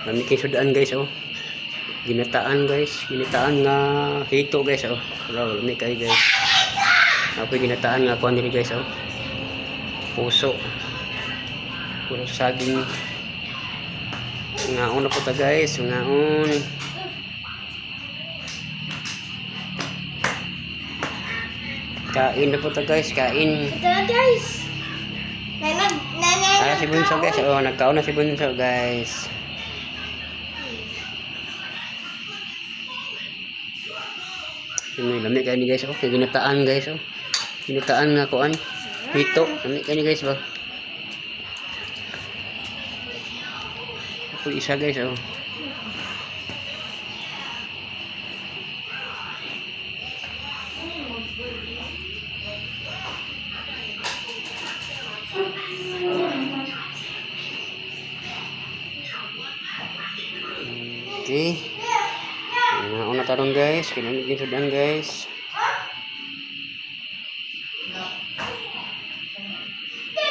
Lami kay sudan guys oh. Ginataan guys, ginataan nga hito guys oh. Pero lami kay guys. Ako ginataan nga kuan diri guys oh. Puso. Puso saging. Ngaon na po ta guys, ngaon. Kain na po ta guys, kain. Ito na guys. Si Bunso guys, oh nagkaon na si Bunso guys. May lami kayo ni guys oh, kay ginataan guys oh. Ginataan nga kuan. Hito, lami kayo ni guys ba. Ito isa guys oh. Okay. Una tarong guys, kinamit din sudan guys.